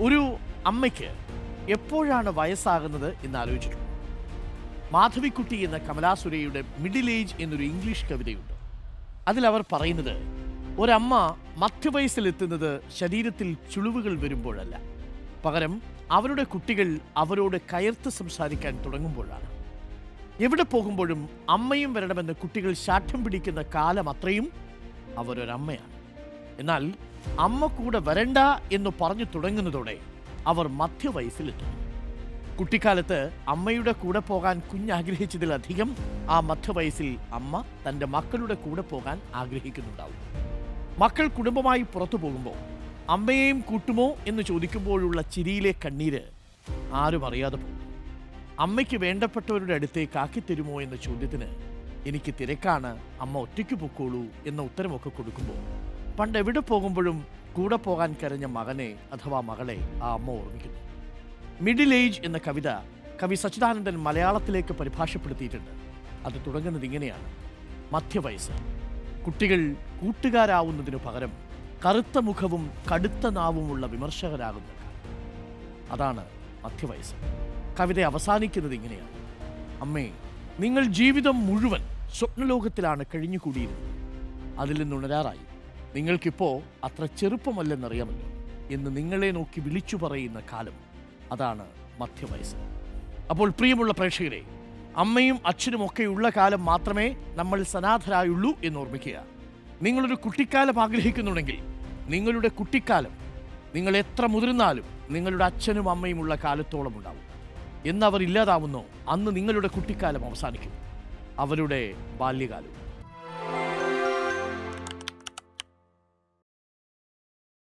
ഒരു അമ്മയ്ക്ക് എപ്പോഴാണ് വയസ്സാകുന്നത് എന്ന് ആലോചിച്ചിട്ടുണ്ട്. മാധവിക്കുട്ടി എന്ന കമലാസുരയുടെ മിഡിൽ ഏജ് എന്നൊരു ഇംഗ്ലീഷ് കവിതയുണ്ട്. അതിലവർ പറയുന്നത്, ഒരമ്മ മധ്യവയസ്സിലെത്തുന്നത് ശരീരത്തിൽ ചുളിവുകൾ വരുമ്പോഴല്ല, പകരം അവരുടെ കുട്ടികൾ അവരോട് കയർത്ത് സംസാരിക്കാൻ തുടങ്ങുമ്പോഴാണ്. എവിടെ പോകുമ്പോഴും അമ്മയും വരണമെന്ന് കുട്ടികൾ ശാഠ്യം പിടിക്കുന്ന കാലം അത്രയും അവരൊരമ്മയാണ്. എന്നാൽ അമ്മ കൂടെ വരണ്ട എന്ന് പറഞ്ഞു തുടങ്ങുന്നതോടെ അവർ മധ്യവയസ്സിലെത്തുന്നു. കുട്ടിക്കാലത്ത് അമ്മയുടെ കൂടെ പോകാൻ കുഞ്ഞാഗ്രഹിച്ചതിലധികം ആ മധ്യവയസ്സിൽ അമ്മ തൻ്റെ മക്കളുടെ കൂടെ പോകാൻ ആഗ്രഹിക്കുന്നുണ്ടാവും. മക്കൾ കുടുംബമായി പുറത്തു പോകുമ്പോൾ അമ്മയെയും കൂട്ടുമോ എന്ന് ചോദിക്കുമ്പോഴുള്ള ചിരിയിലെ കണ്ണീര് ആരും അറിയാതെ പോകും. അമ്മയ്ക്ക് വേണ്ടപ്പെട്ടവരുടെ അടുത്തേക്ക് ആക്കിത്തരുമോ എന്ന ചോദ്യത്തിന് എനിക്ക് തിരക്കാണ്, അമ്മ ഒറ്റയ്ക്ക് പൊക്കോളൂ എന്ന ഉത്തരമൊക്കെ കൊടുക്കുമ്പോൾ പണ്ട് എവിടെ പോകുമ്പോഴും കൂടെ പോകാൻ കരഞ്ഞ മകനെ അഥവാ മകളെ ആ അമ്മ ഓർമ്മിക്കുന്നു. മിഡിൽ ഏജ് എന്ന കവിത കവി സച്ചിദാനന്ദൻ മലയാളത്തിലേക്ക് പരിഭാഷപ്പെടുത്തിയിട്ടുണ്ട്. അത് തുടങ്ങുന്നത് ഇങ്ങനെയാണ്: മധ്യവയസ്സ്. കുട്ടികൾ കൂട്ടുകാരാവുന്നതിനു പകരം കറുത്ത മുഖവും കടുത്ത നാവുമുള്ള വിമർശകരാകുന്ന കാലം. അതാണ് മധ്യവയസ്സ്. കവിത അവസാനിക്കുന്നത് ഇങ്ങനെയാണ്: അമ്മേ, നിങ്ങൾ ജീവിതം മുഴുവൻ സ്വപ്നലോകത്തിലാണ് കഴിഞ്ഞുകൂടിയിരുന്നത്. അതിൽ നിന്നുണരാറായി. നിങ്ങൾക്കിപ്പോൾ അത്ര ചെറുപ്പമല്ലെന്നറിയാമല്ലോ എന്ന് നിങ്ങളെ നോക്കി വിളിച്ചു പറയുന്ന കാലം, അതാണ് മധ്യവയസ്സ്. അപ്പോൾ പ്രിയമുള്ള പ്രേക്ഷകരെ, അമ്മയും അച്ഛനും ഒക്കെയുള്ള കാലം മാത്രമേ നമ്മൾ സനാഥരായുള്ളൂ എന്ന് ഓർമ്മിക്കുക. നിങ്ങളൊരു കുട്ടിക്കാലം ആഗ്രഹിക്കുന്നുണ്ടെങ്കിൽ നിങ്ങളുടെ കുട്ടിക്കാലം നിങ്ങൾ എത്ര മുതിർന്നാലും നിങ്ങളുടെ അച്ഛനും അമ്മയും ഉള്ള കാലത്തോളം ഉണ്ടാവും. എന്നവർ ഇല്ലാതാവുന്നോ അന്ന് നിങ്ങളുടെ കുട്ടിക്കാലം അവസാനിക്കും, അവരുടെ ബാല്യകാലം.